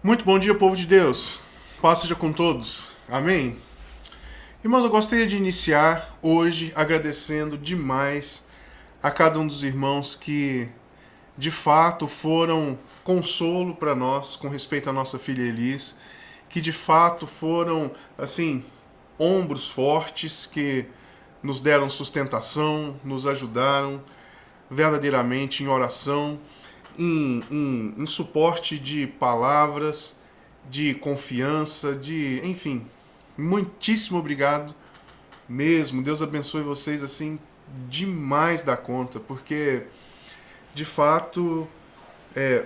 Muito bom dia, povo de Deus. Paz seja com todos. Amém? Irmãos, eu gostaria de iniciar hoje agradecendo demais a cada um dos irmãos que de fato foram consolo para nós com respeito à nossa filha Elis, que de fato foram, assim, ombros fortes que nos deram sustentação, nos ajudaram verdadeiramente em oração, em suporte de palavras, de confiança, enfim, muitíssimo obrigado mesmo. Deus abençoe vocês assim demais da conta, porque de fato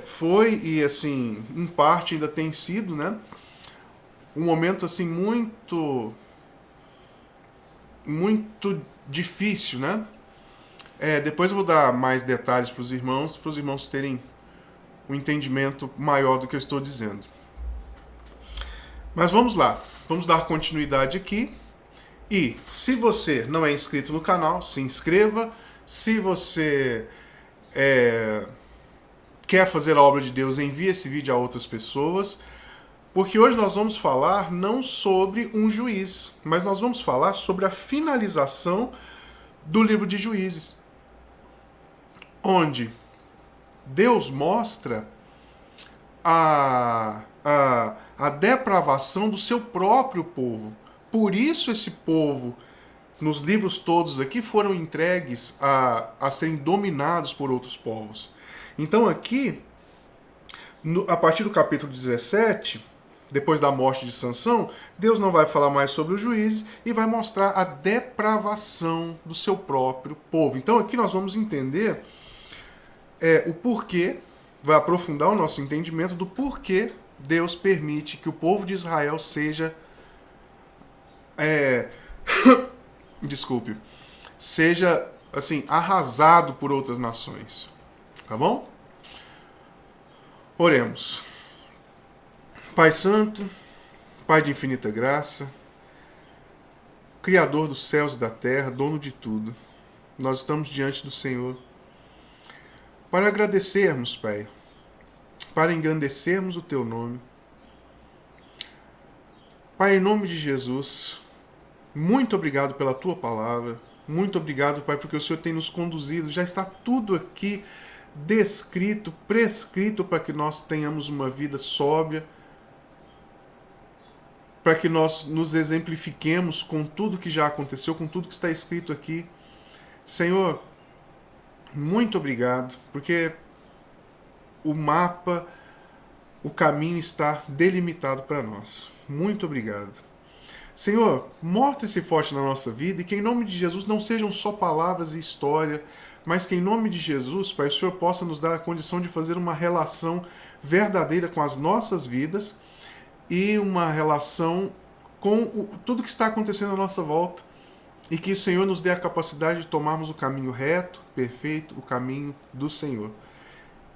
foi e assim, em parte ainda tem sido, né? Um momento assim muito difícil, né? Depois eu vou dar mais detalhes para os irmãos terem um entendimento maior do que eu estou dizendo. Mas vamos lá, vamos dar continuidade aqui. E se você não é inscrito no canal, se inscreva. Se você quer fazer a obra de Deus, envie esse vídeo a outras pessoas. Porque hoje nós vamos falar não sobre um juiz, mas nós vamos falar sobre a finalização do livro de Juízes, onde Deus mostra a depravação do seu próprio povo. Por isso esse povo, nos livros todos aqui, foram entregues a serem dominados por outros povos. Então aqui, a partir do capítulo 17, depois da morte de Sansão, Deus não vai falar mais sobre os juízes e vai mostrar a depravação do seu próprio povo. Então aqui nós vamos entender o porquê, vai aprofundar o nosso entendimento do porquê Deus permite que o povo de Israel seja desculpe, seja assim arrasado por outras nações. Tá bom? Oremos. Pai Santo, Pai de infinita graça, Criador dos céus e da terra, dono de tudo, nós estamos diante do Senhor para agradecermos, Pai, para engrandecermos o Teu nome. Pai, em nome de Jesus, muito obrigado pela Tua palavra, muito obrigado, Pai, porque o Senhor tem nos conduzido, já está tudo aqui descrito, prescrito para que nós tenhamos uma vida sóbria, para que nós nos exemplifiquemos com tudo que já aconteceu, com tudo que está escrito aqui. Senhor, muito obrigado, porque o mapa, o caminho está delimitado para nós. Muito obrigado. Senhor, mostre-se forte na nossa vida e que em nome de Jesus não sejam só palavras e história, mas que em nome de Jesus, Pai, o Senhor possa nos dar a condição de fazer uma relação verdadeira com as nossas vidas e uma relação com tudo que está acontecendo à nossa volta. E que o Senhor nos dê a capacidade de tomarmos o caminho reto, perfeito, o caminho do Senhor.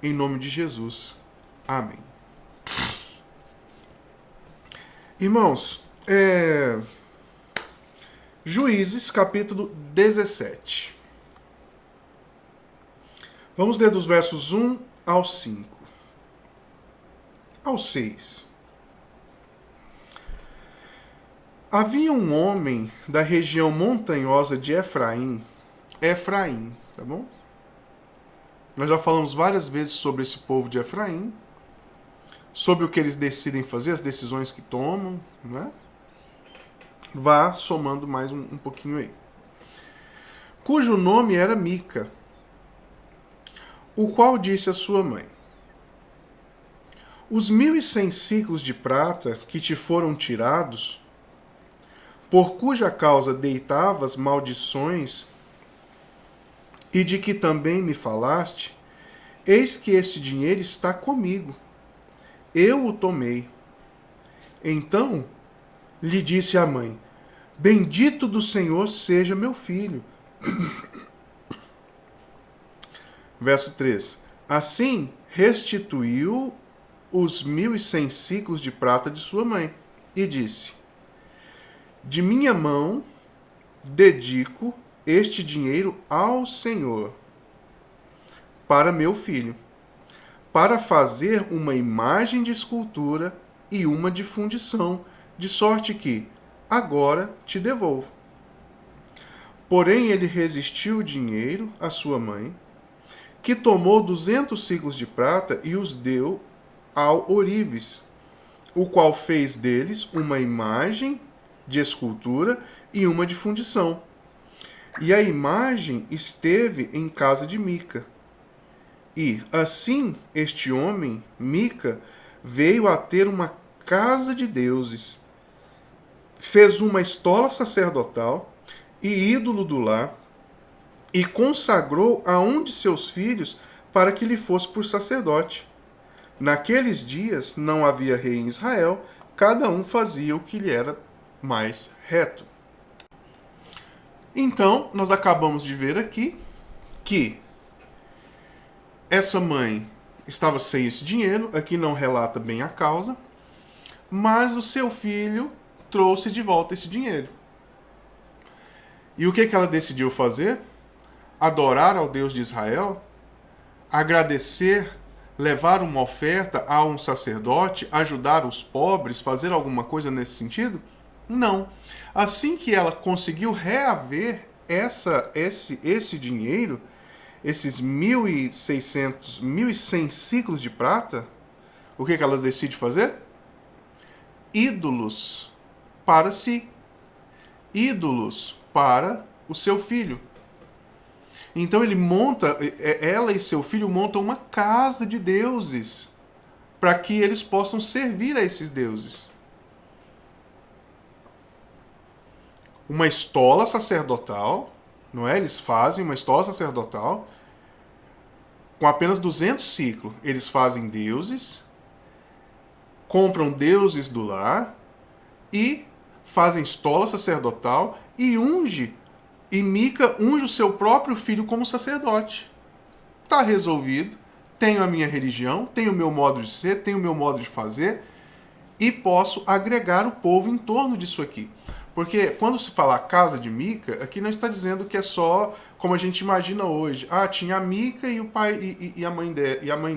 Em nome de Jesus. Amém. Irmãos, Juízes, capítulo 17. Vamos ler dos versos 1 ao 5. Ao 6. Havia um homem da região montanhosa de Efraim, tá bom? Nós já falamos várias vezes sobre esse povo de Efraim, sobre o que eles decidem fazer, as decisões que tomam, né? Vá somando mais um pouquinho aí. Cujo nome era Mica, o qual disse à sua mãe: Os 1.100 ciclos de prata que te foram tirados, por cuja causa deitavas maldições, e de que também me falaste, eis que esse dinheiro está comigo. Eu o tomei. Então lhe disse a mãe: Bendito do Senhor seja meu filho. Verso 3. Assim restituiu os 1.100 ciclos de prata de sua mãe, e disse: De minha mão dedico este dinheiro ao Senhor, para meu filho, para fazer uma imagem de escultura e uma de fundição, de sorte que agora te devolvo. Porém ele resistiu o dinheiro à sua mãe, que tomou 200 siclos de prata e os deu ao ourives, o qual fez deles uma imagem de escultura e uma de fundição. E a imagem esteve em casa de Mica. E, assim, este homem, Mica, veio a ter uma casa de deuses, fez uma estola sacerdotal e ídolo do lar, e consagrou a um de seus filhos para que lhe fosse por sacerdote. Naqueles dias não havia rei em Israel, cada um fazia o que lhe era mais reto. Então, nós acabamos de ver aqui que essa mãe estava sem esse dinheiro, aqui não relata bem a causa, mas o seu filho trouxe de volta esse dinheiro. E o que ela decidiu fazer? Adorar ao Deus de Israel, agradecer, levar uma oferta a um sacerdote, ajudar os pobres, fazer alguma coisa nesse sentido? Não. Assim que ela conseguiu reaver esse dinheiro, esses 1.600, 1.100 ciclos de prata, o que ela decide fazer? Ídolos para si. Ídolos para o seu filho. Então ela e seu filho montam uma casa de deuses para que eles possam servir a esses deuses. Uma estola sacerdotal, não é? Eles fazem uma estola sacerdotal com apenas 200 ciclos. Eles fazem deuses, compram deuses do lar e fazem estola sacerdotal e Mica unge o seu próprio filho como sacerdote. Está resolvido. Tenho a minha religião, tenho o meu modo de ser, tenho o meu modo de fazer e posso agregar o povo em torno disso aqui. Porque quando se fala casa de Mica, aqui não está dizendo que é só como a gente imagina hoje. Tinha a Mica e o pai e a mãe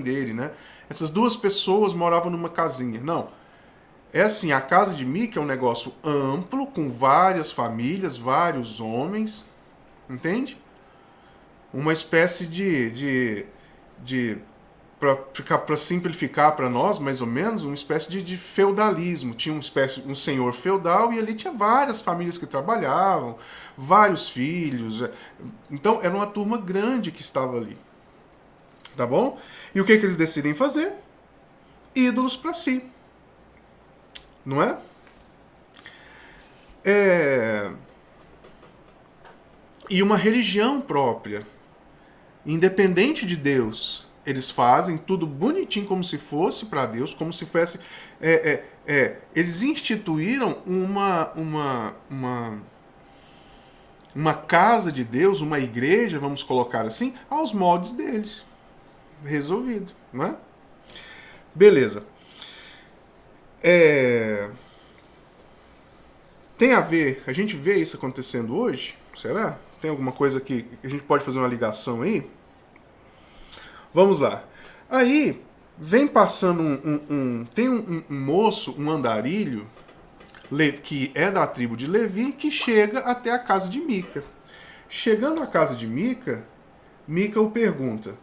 dele, né? Essas duas pessoas moravam numa casinha. Não. É assim, a casa de Mica é um negócio amplo, com várias famílias, vários homens, entende? Uma espécie para simplificar para nós, mais ou menos, uma espécie de feudalismo. Tinha um senhor feudal e ali tinha várias famílias que trabalhavam, vários filhos. Então era uma turma grande que estava ali. Tá bom? E o que eles decidem fazer? Ídolos para si. Não é? E uma religião própria, independente de Deus. Eles fazem tudo bonitinho como se fosse para Deus, como se fosse... eles instituíram uma casa de Deus, uma igreja, vamos colocar assim, aos moldes deles. Resolvido, não é? Beleza. Tem a ver, a gente vê isso acontecendo hoje? Será? Tem alguma coisa que a gente pode fazer uma ligação aí? Vamos lá. Aí, vem passando tem um moço, um andarilho, que é da tribo de Levi, que chega até a casa de Mica. Chegando à casa de Mica, Mica o pergunta,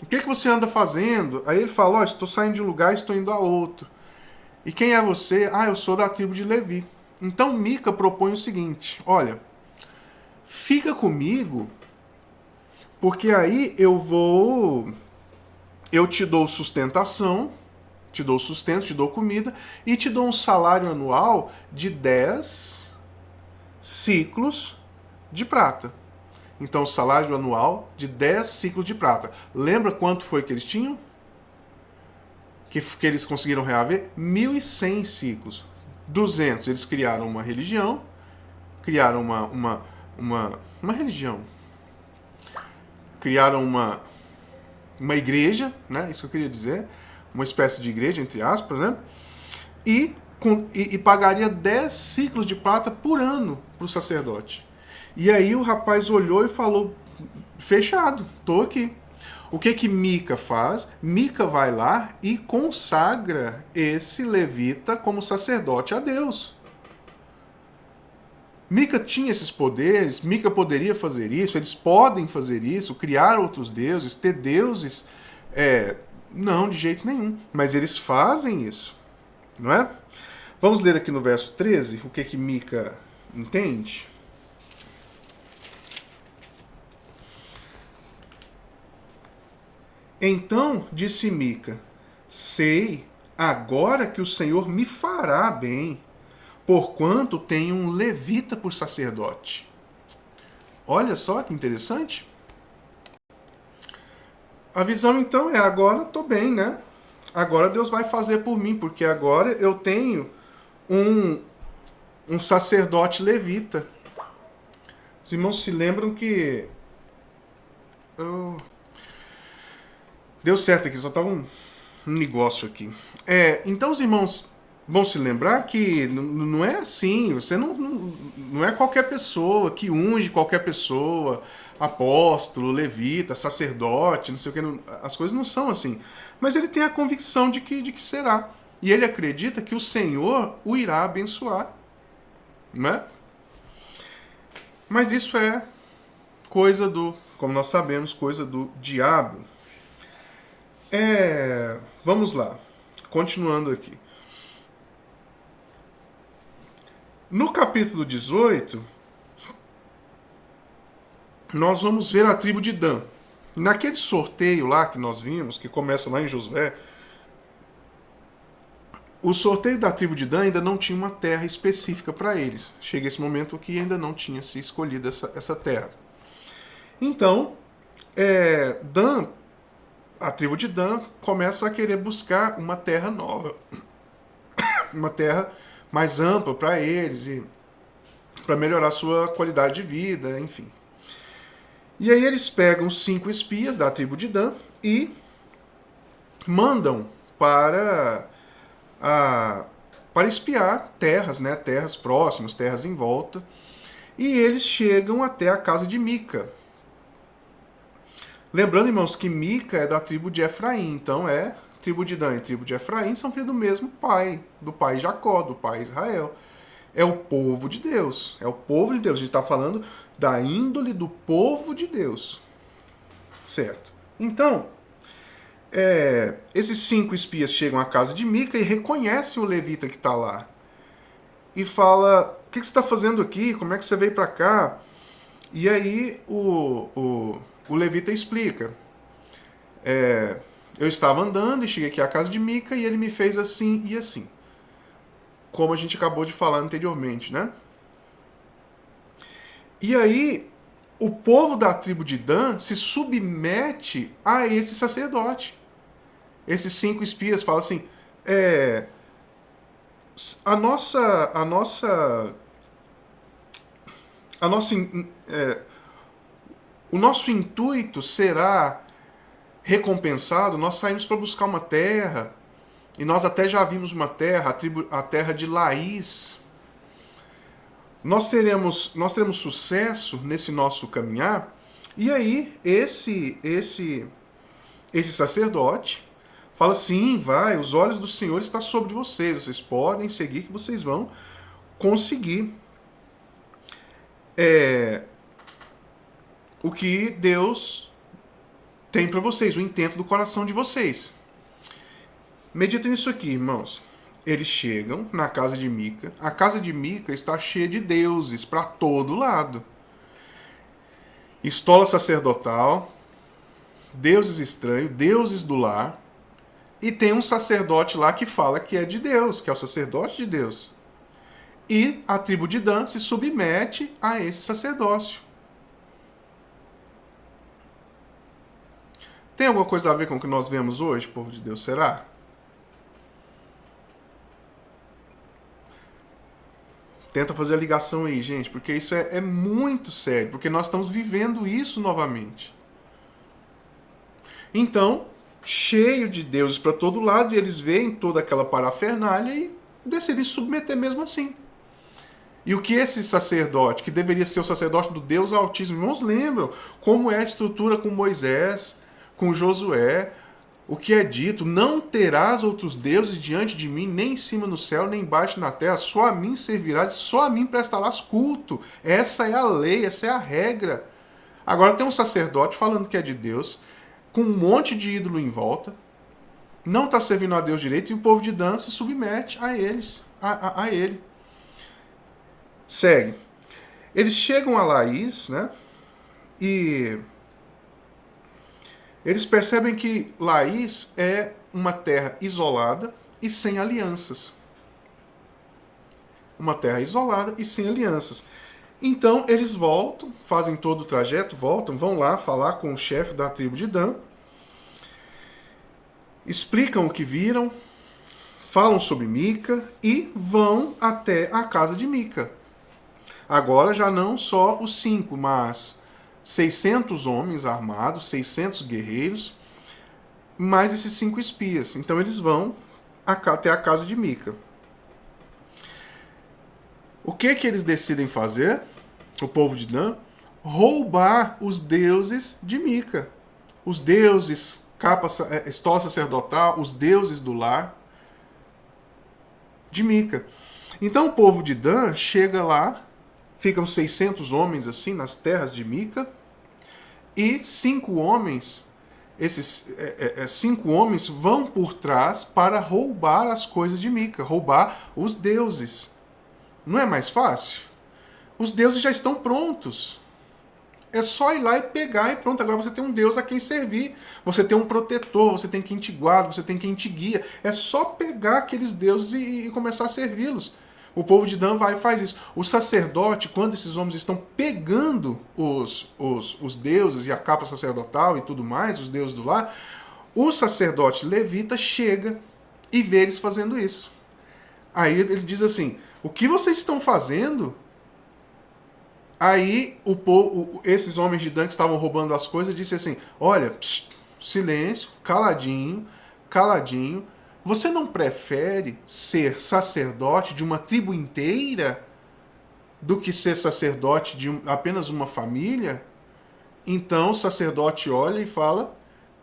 o que você anda fazendo? Aí ele fala, estou saindo de um lugar e estou indo a outro. E quem é você? Eu sou da tribo de Levi. Então Mica propõe o seguinte, olha, fica comigo, porque aí eu te dou sustentação, te dou sustento, te dou comida, e te dou um salário anual de 10 ciclos de prata. Então, salário anual de 10 ciclos de prata. Lembra quanto foi que eles tinham? Que eles conseguiram reaver? 1.100 ciclos. 200, eles criaram uma religião, criaram uma religião, criaram uma igreja, né? Isso que eu queria dizer, uma espécie de igreja, entre aspas, né? E pagaria 10 ciclos de prata por ano para o sacerdote. E aí o rapaz olhou e falou, fechado, tô aqui. O que que Mica faz? Mica vai lá e consagra esse levita como sacerdote a Deus. Mica tinha esses poderes, Mica poderia fazer isso, eles podem fazer isso, criar outros deuses, ter deuses. Não, de jeito nenhum. Mas eles fazem isso, não é? Vamos ler aqui no verso 13 o que que Mica entende. Então disse Mica: sei agora que o Senhor me fará bem, porquanto tenho um levita por sacerdote. Olha só que interessante. A visão então é: agora estou bem, né? Agora Deus vai fazer por mim, porque agora eu tenho um sacerdote levita. Os irmãos se lembram que deu certo aqui, só estava um negócio aqui. Então os irmãos vão se lembrar que não é assim, você não é qualquer pessoa que unge qualquer pessoa, apóstolo, levita, sacerdote, não sei o que, as coisas não são assim. Mas ele tem a convicção de que será. E ele acredita que o Senhor o irá abençoar. Né? Mas isso é coisa como nós sabemos, coisa do diabo. Vamos lá, continuando aqui. No capítulo 18, nós vamos ver a tribo de Dan. Naquele sorteio lá que nós vimos, que começa lá em Josué, o sorteio da tribo de Dan ainda não tinha uma terra específica para eles. Chega esse momento que ainda não tinha se escolhido essa terra. Então, a tribo de Dan começa a querer buscar uma terra nova, uma terra mais ampla para eles e para melhorar sua qualidade de vida, enfim. E aí eles pegam 5 espias da tribo de Dan e mandam para espiar terras, né, terras próximas, terras em volta, e eles chegam até a casa de Mica. Lembrando, irmãos, que Mica é da tribo de Efraim, então tribo de Dan e tribo de Efraim são filhos do mesmo pai, do pai Jacó, do pai Israel. É o povo de Deus, é o povo de Deus. A gente está falando da índole do povo de Deus, certo? Então, esses 5 espias chegam à casa de Mica e reconhecem o levita que está lá. E fala: o que você está fazendo aqui? Como é que você veio para cá? E aí o levita explica: eu estava andando e cheguei aqui à casa de Mica e ele me fez assim e assim. Como a gente acabou de falar anteriormente, né? E aí o povo da tribo de Dan se submete a esse sacerdote. Esses 5 espias falam assim: o nosso intuito será recompensado. Nós saímos para buscar uma terra e nós até já vimos uma terra, a terra de Laís. Nós teremos sucesso nesse nosso caminhar. E aí esse sacerdote fala: sim, vai, os olhos do Senhor estão sobre vocês podem seguir que vocês vão conseguir o que Deus tem para vocês, o intento do coração de vocês. Medita nisso aqui, irmãos. Eles chegam na casa de Mica. A casa de Mica está cheia de deuses para todo lado. Estola sacerdotal, deuses estranhos, deuses do lar. E tem um sacerdote lá que fala que é de Deus, que é o sacerdote de Deus. E a tribo de Dan se submete a esse sacerdócio. Tem alguma coisa a ver com o que nós vemos hoje, povo de Deus, será? Tenta fazer a ligação aí, gente, porque isso é muito sério, porque nós estamos vivendo isso novamente. Então, cheio de deuses para todo lado, e eles veem toda aquela parafernália e decidem se submeter mesmo assim. E o que esse sacerdote, que deveria ser o sacerdote do Deus Altíssimo, irmãos, lembram como é a estrutura com Moisés, com Josué o que é dito: não terás outros deuses diante de mim, nem em cima no céu, nem embaixo na terra, só a mim servirás, só a mim prestarás culto. Essa é a lei, essa é a regra. Agora tem um sacerdote falando que é de Deus, com um monte de ídolo em volta, não está servindo a Deus direito, e o povo de Dan se submete a eles, a ele. Segue. Eles chegam a Laís, né? E eles percebem que Laís é uma terra isolada e sem alianças. Uma terra isolada e sem alianças. Então eles voltam, fazem todo o trajeto, voltam, vão lá falar com o chefe da tribo de Dan, explicam o que viram, falam sobre Mica e vão até a casa de Mica. Agora já não só os 5, mas 600 homens armados, 600 guerreiros, mais esses 5 espias. Então eles vão até a casa de Mica. O que eles decidem fazer? O povo de Dan? Roubar os deuses de Mica. Os deuses, estola sacerdotal, os deuses do lar de Mica. Então o povo de Dan chega lá, ficam 600 homens assim nas terras de Mica, e 5 homens, esses 5 homens vão por trás para roubar as coisas de Mica, roubar os deuses. Não é mais fácil? Os deuses já estão prontos. É só ir lá e pegar e pronto. Agora você tem um Deus a quem servir. Você tem um protetor, você tem quem te guarda, você tem quem te guia. É só pegar aqueles deuses e começar a servi-los. O povo de Dan vai e faz isso. O sacerdote, quando esses homens estão pegando os deuses e a capa sacerdotal e tudo mais, os deuses do lar, o sacerdote levita chega e vê eles fazendo isso. Aí ele diz assim: o que vocês estão fazendo? Aí esses homens de Dan que estavam roubando as coisas disse assim: olha, silêncio, caladinho, caladinho. Você não prefere ser sacerdote de uma tribo inteira do que ser sacerdote de apenas uma família? Então o sacerdote olha e fala: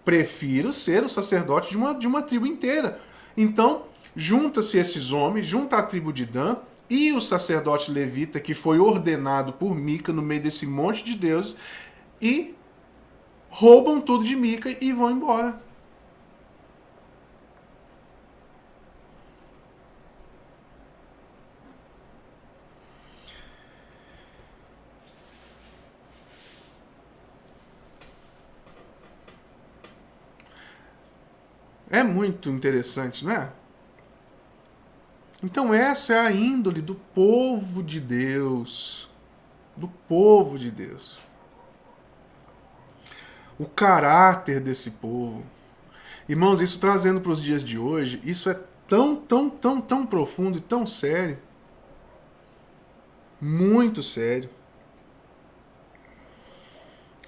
prefiro ser o sacerdote de uma tribo inteira. Então junta-se esses homens, junta a tribo de Dan e o sacerdote levita, que foi ordenado por Mica no meio desse monte de deuses, e roubam tudo de Mica e vão embora. É muito interessante, não é? Então essa é a índole do povo de Deus. Do povo de Deus. O caráter desse povo. Irmãos, isso trazendo para os dias de hoje, isso é tão profundo e tão sério. Muito sério.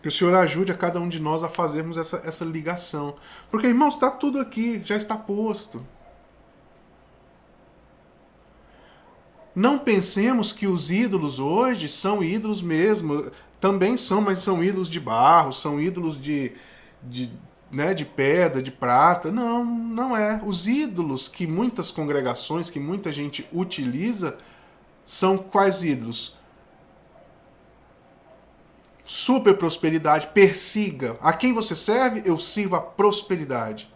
Que o Senhor ajude a cada um de nós a fazermos essa ligação. Porque, irmãos, está tudo aqui, já está posto. Não pensemos que os ídolos hoje são ídolos mesmo. Também são, mas são ídolos de barro, são ídolos de pedra, de prata. Não, não é. Os ídolos que muitas congregações, que muita gente utiliza, são quais ídolos? Super prosperidade, persiga. A quem você serve, eu sirvo a prosperidade.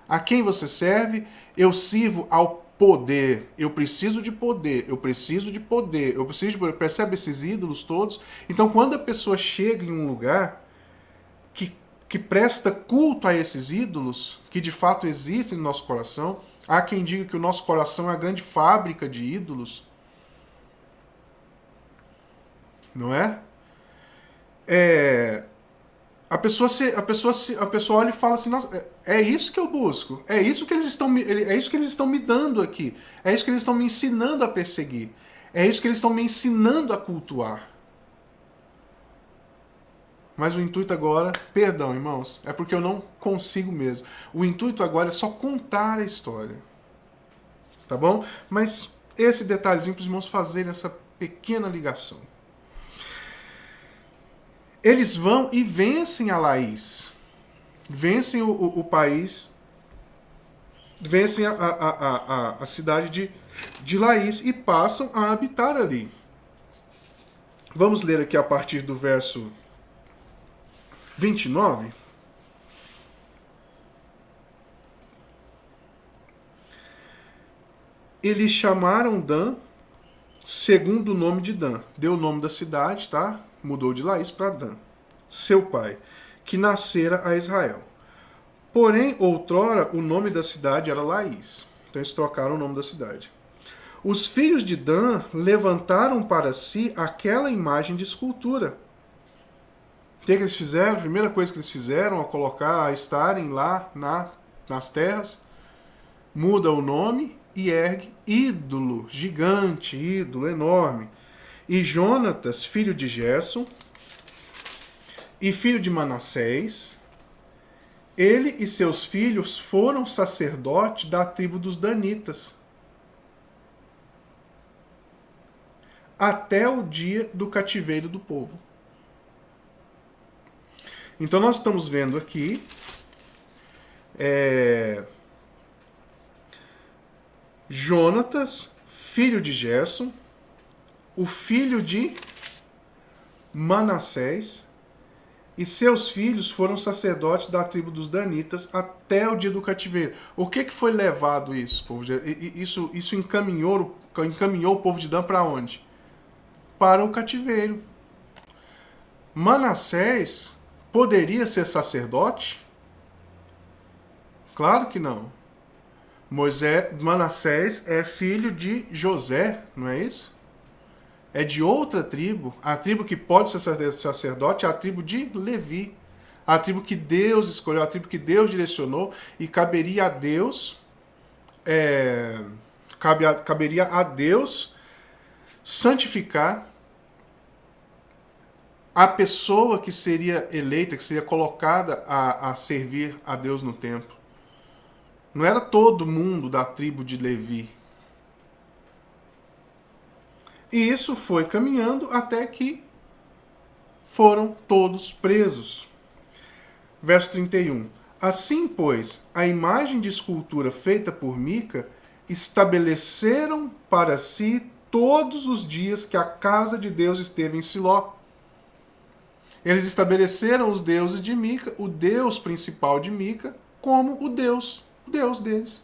A quem você serve, eu sirvo ao poder. Eu preciso de poder, eu preciso de poder, eu preciso de poder. Percebe esses ídolos todos? Então, quando a pessoa chega em um lugar que presta culto a esses ídolos, que de fato existem no nosso coração, há quem diga que o nosso coração é a grande fábrica de ídolos. Não é? A pessoa olha e fala assim: nossa, é isso que eu busco, é isso que eles estão me dando aqui, é isso que eles estão me ensinando a perseguir, é isso que eles estão me ensinando a cultuar. Mas o intuito agora, perdão, irmãos, é porque eu não consigo mesmo. O intuito agora é só contar a história, tá bom? Mas esse detalhezinho para os irmãos fazerem essa pequena ligação. Eles vão e vencem a Laís. vencem o país, vencem a cidade de Laís e passam a habitar ali. Vamos ler aqui a partir do verso 29. Eles chamaram Dan segundo o nome de Dan. Deu o nome da cidade, tá? Mudou de Laís para Dan, seu pai, que nascera a Israel. Porém, outrora, o nome da cidade era Laís. Então eles trocaram o nome da cidade. Os filhos de Dan levantaram para si aquela imagem de escultura. O que eles fizeram? A primeira coisa que eles fizeram a estarem lá nas terras, muda o nome e ergue ídolo gigante, ídolo enorme. E Jonatas, filho de Gerson, e filho de Manassés, ele e seus filhos foram sacerdotes da tribo dos Danitas, até o dia do cativeiro do povo. Então nós estamos vendo aqui Jonatas, filho de Gerson, o filho de Manassés, e seus filhos foram sacerdotes da tribo dos Danitas até o dia do cativeiro. O que foi levado isso, povo? Isso encaminhou o povo de Dan para onde? Para o cativeiro. Manassés poderia ser sacerdote? Claro que não. Manassés é filho de José, não é isso? É de outra tribo. A tribo que pode ser sacerdote é a tribo de Levi. A tribo que Deus escolheu, a tribo que Deus direcionou, e caberia a Deus caberia a Deus santificar a pessoa que seria eleita, que seria colocada a servir a Deus no templo. Não era todo mundo da tribo de Levi. E isso foi caminhando até que foram todos presos. Verso 31. Assim, pois, a imagem de escultura feita por Mica estabeleceram para si todos os dias que a casa de Deus esteve em Siló. Eles estabeleceram os deuses de Mica, o deus principal de Mica, como o Deus deles.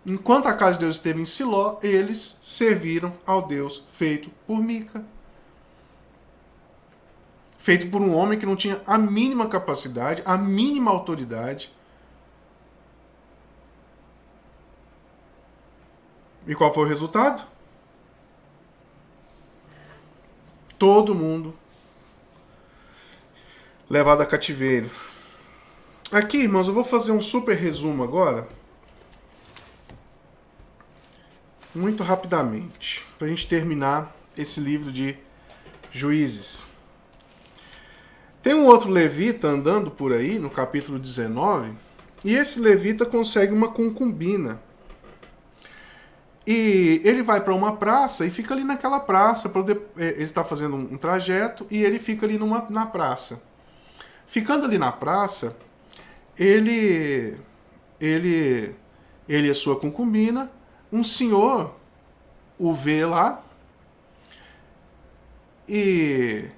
Enquanto a casa de Deus esteve em Siló, eles serviram ao Deus feito por Mica. Feito por um homem que não tinha a mínima capacidade, a mínima autoridade. E qual foi o resultado? Todo mundo levado a cativeiro. Aqui, irmãos, eu vou fazer um super resumo agora. Muito rapidamente, para a gente terminar esse livro de Juízes. Tem um outro levita andando por aí, no capítulo 19, e esse levita consegue uma concubina. E ele vai para uma praça e fica ali naquela praça. Ele está fazendo um trajeto e ele fica ali na praça. Ficando ali na praça, ele e a sua concubina, um senhor o vê lá e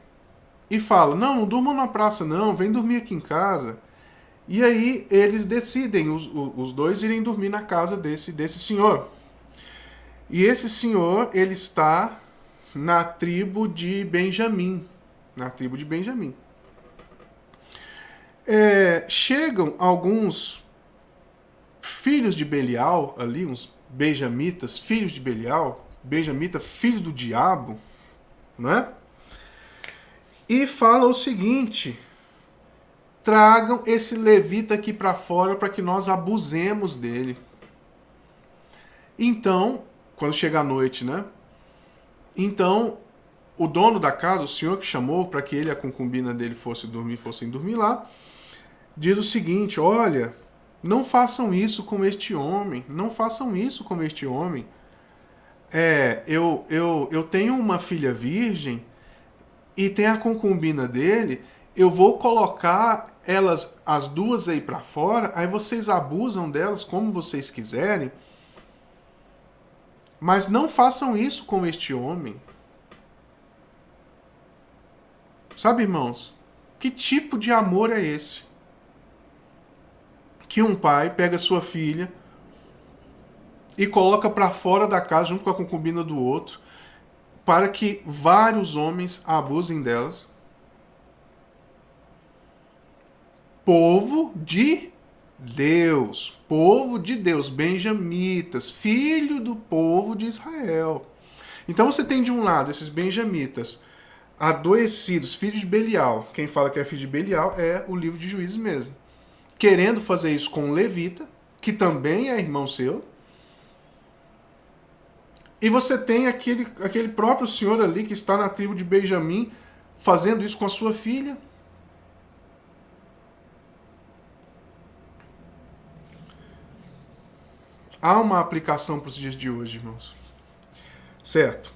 fala: não durmam na praça não, vem dormir aqui em casa. E aí eles decidem, os dois, irem dormir na casa desse senhor. E esse senhor, ele está na tribo de Benjamim. Chegam alguns filhos de Belial ali, uns benjamitas, filhos de Belial, benjamita, filho do diabo, não é? E fala o seguinte: tragam esse levita aqui para fora para que nós abusemos dele. Então, quando chega a noite, né? Então, o dono da casa, o senhor que chamou para que ele e a concubina dele fossem dormir lá, diz o seguinte: olha, não façam isso com este homem, não façam isso com este homem. Eu tenho uma filha virgem e tem a concubina dele, eu vou colocar elas, as duas aí para fora, aí vocês abusam delas como vocês quiserem, mas não façam isso com este homem. Sabe, irmãos? Que tipo de amor é esse? Que um pai pega sua filha e coloca para fora da casa junto com a concubina do outro, para que vários homens abusem delas. Povo de Deus, benjamitas, filho do povo de Israel. Então você tem de um lado esses benjamitas adoecidos, filhos de Belial. Quem fala que é filho de Belial é o livro de Juízes mesmo. Querendo fazer isso com o levita, que também é irmão seu. E você tem aquele próprio senhor ali que está na tribo de Benjamim fazendo isso com a sua filha. Há uma aplicação para os dias de hoje, irmãos. Certo?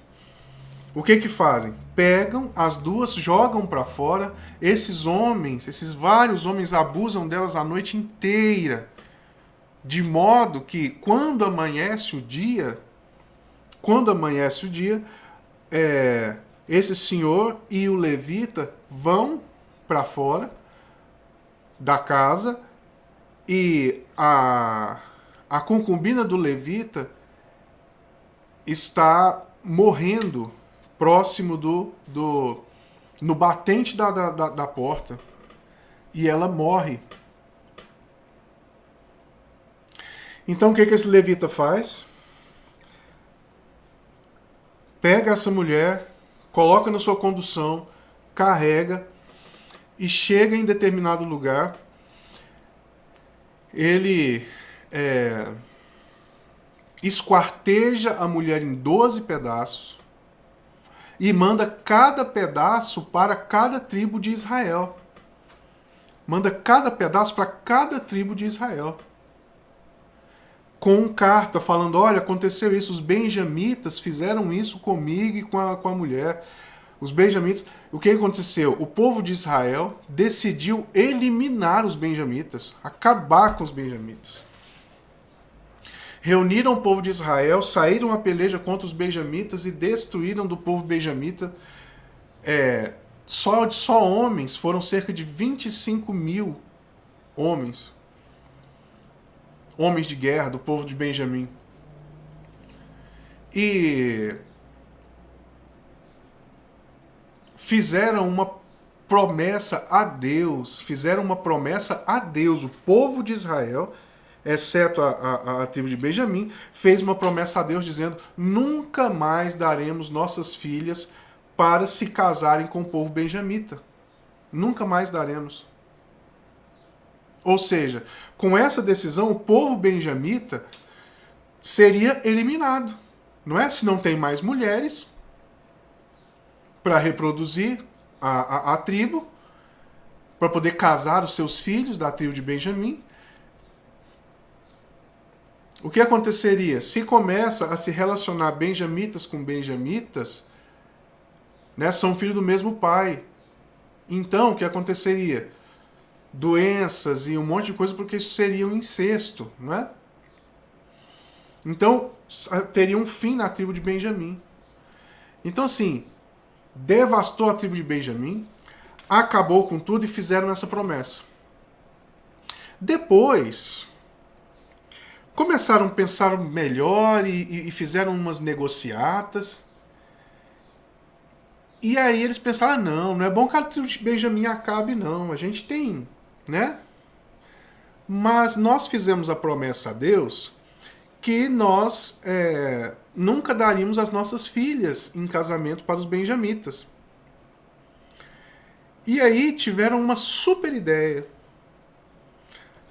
O que fazem? Pegam as duas, jogam para fora. Esses homens, esses vários homens abusam delas a noite inteira. De modo que quando amanhece o dia, esse senhor e o levita vão para fora da casa e a concubina do levita está morrendo próximo no batente da porta. E ela morre. Então o que esse levita faz? Pega essa mulher, coloca na sua condução, carrega e chega em determinado lugar. Ele esquarteja a mulher em 12 pedaços e manda cada pedaço para cada tribo de Israel. Manda cada pedaço para cada tribo de Israel. Com carta falando, olha, aconteceu isso, os benjamitas fizeram isso comigo e com a mulher. Os benjamitas, o que aconteceu? O povo de Israel decidiu eliminar os benjamitas, acabar com os benjamitas. Reuniram o povo de Israel, saíram a peleja contra os benjamitas e destruíram do povo benjamita. Só homens, foram cerca de 25 mil homens. Homens de guerra do povo de Benjamim. E fizeram uma promessa a Deus. O povo de Israel, exceto a tribo de Benjamim, fez uma promessa a Deus dizendo: nunca mais daremos nossas filhas para se casarem com o povo benjamita. Nunca mais daremos. Ou seja, com essa decisão, o povo benjamita seria eliminado. Não é? Se não tem mais mulheres para reproduzir a tribo, para poder casar os seus filhos da tribo de Benjamim. O que aconteceria? Se começa a se relacionar benjamitas com benjamitas, né, são filhos do mesmo pai. Então, o que aconteceria? Doenças e um monte de coisa, porque isso seria um incesto, não é? Então, teria um fim na tribo de Benjamim. Então, assim, devastou a tribo de Benjamim, acabou com tudo e fizeram essa promessa. Depois, começaram a pensar melhor e fizeram umas negociatas. E aí eles pensaram, não é bom que a tribo de Benjamim acabe, não. A gente tem, né? Mas nós fizemos a promessa a Deus que nós nunca daríamos as nossas filhas em casamento para os benjamitas. E aí tiveram uma super ideia.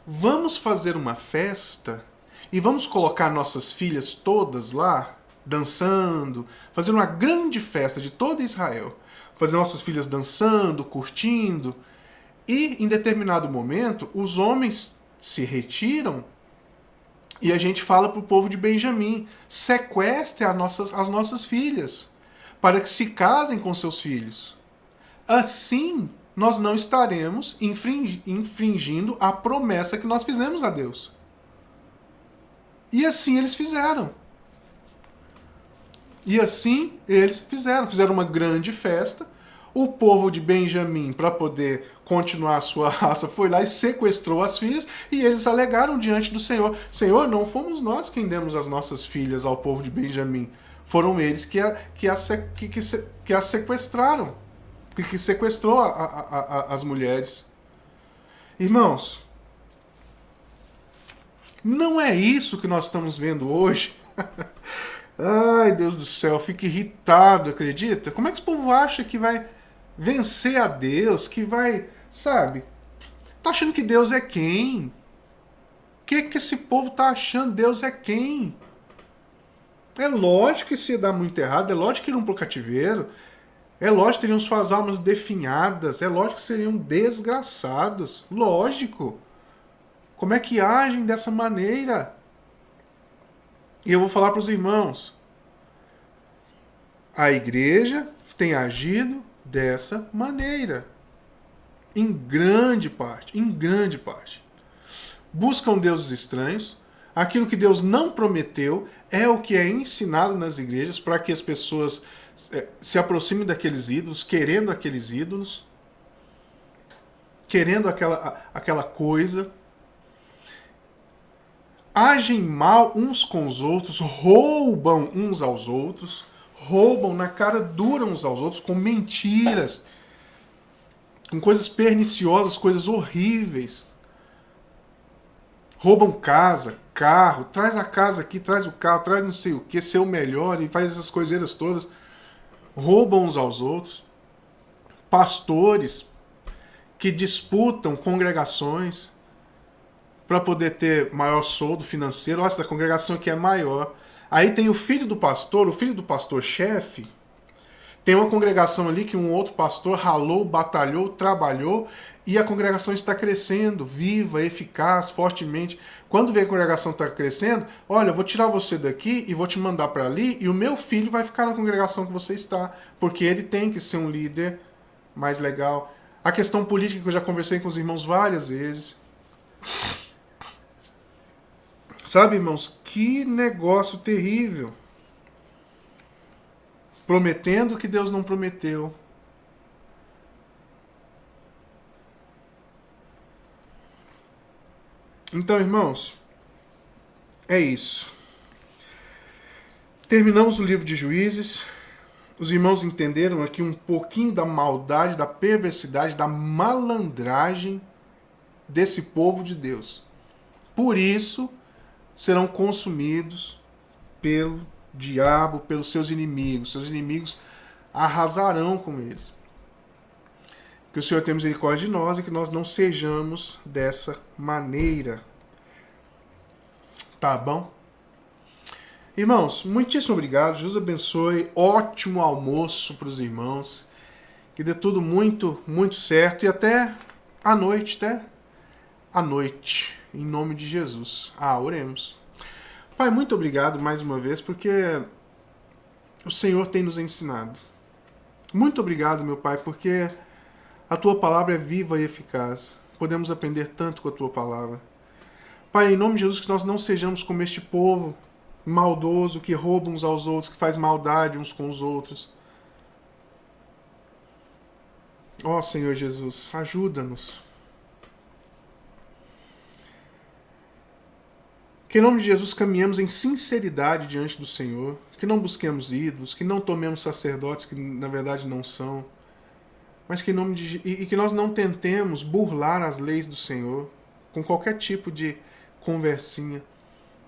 Vamos fazer uma festa e vamos colocar nossas filhas todas lá, dançando, fazer uma grande festa de todo Israel. Fazer nossas filhas dançando, curtindo. E, em determinado momento, os homens se retiram e a gente fala para o povo de Benjamim: sequestre as nossas filhas, para que se casem com seus filhos. Assim, nós não estaremos infringindo a promessa que nós fizemos a Deus. E assim eles fizeram. Fizeram uma grande festa. O povo de Benjamim, para poder continuar a sua raça, foi lá e sequestrou as filhas, e eles alegaram diante do Senhor: Senhor, não fomos nós quem demos as nossas filhas ao povo de Benjamim. Foram eles que as sequestraram, que sequestrou as mulheres. Irmãos, não é isso que nós estamos vendo hoje. Ai, Deus do céu, fico irritado, acredita? Como é que esse povo acha que vai vencer a Deus, que vai, sabe? Tá achando que Deus é quem? O que esse povo tá achando? Deus é quem? É lógico que se ia dar muito errado, é lógico que iriam pro cativeiro, é lógico que teriam suas almas definhadas, é lógico que seriam desgraçados, lógico. Como é que agem dessa maneira? E eu vou falar para os irmãos, a igreja tem agido dessa maneira. Em grande parte. Buscam deuses estranhos. Aquilo que Deus não prometeu é o que é ensinado nas igrejas para que as pessoas se aproximem daqueles ídolos, querendo aqueles ídolos, querendo aquela coisa. Agem mal uns com os outros, roubam uns aos outros, roubam na cara dura uns aos outros, com mentiras, com coisas perniciosas, coisas horríveis. Roubam casa, carro, traz a casa aqui, traz o carro, traz não sei o que, ser o melhor, e faz essas coiseiras todas. Roubam uns aos outros. Pastores que disputam congregações para poder ter maior soldo financeiro. Olha, essa congregação aqui é maior. Aí tem o filho do pastor chefe. Tem uma congregação ali que um outro pastor ralou, batalhou, trabalhou, e a congregação está crescendo, viva, eficaz, fortemente. Quando vê a congregação está crescendo, olha, eu vou tirar você daqui e vou te mandar para ali, e o meu filho vai ficar na congregação que você está, porque ele tem que ser um líder mais legal. A questão política que eu já conversei com os irmãos várias vezes. Sabe, irmãos, que negócio terrível. Prometendo o que Deus não prometeu. Então, irmãos, é isso. Terminamos o livro de Juízes. Os irmãos entenderam aqui um pouquinho da maldade, da perversidade, da malandragem desse povo de Deus. Por isso, serão consumidos pelo diabo, pelos seus inimigos. Seus inimigos arrasarão com eles. Que o Senhor tenha misericórdia de nós e que nós não sejamos dessa maneira. Tá bom? Irmãos, muitíssimo obrigado. Jesus abençoe. Ótimo almoço para os irmãos. Que dê tudo muito, muito certo. E até à noite, em nome de Jesus. Oremos. Pai, muito obrigado mais uma vez, porque o Senhor tem nos ensinado. Muito obrigado, meu Pai, porque a Tua palavra é viva e eficaz. Podemos aprender tanto com a Tua palavra. Pai, em nome de Jesus, que nós não sejamos como este povo maldoso, que rouba uns aos outros, que faz maldade uns com os outros. Ó Senhor Jesus, ajuda-nos. Que em nome de Jesus caminhemos em sinceridade diante do Senhor, que não busquemos ídolos, que não tomemos sacerdotes que na verdade não são, mas que que nós não tentemos burlar as leis do Senhor com qualquer tipo de conversinha,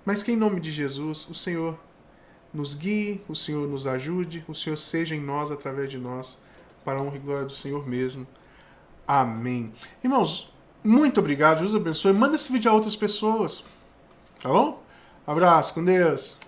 mas que em nome de Jesus o Senhor nos guie, o Senhor nos ajude, o Senhor seja em nós, através de nós, para a honra e glória do Senhor mesmo. Amém. Irmãos, muito obrigado, Jesus abençoe. Manda esse vídeo a outras pessoas. Tá bom? Abraço, com Deus.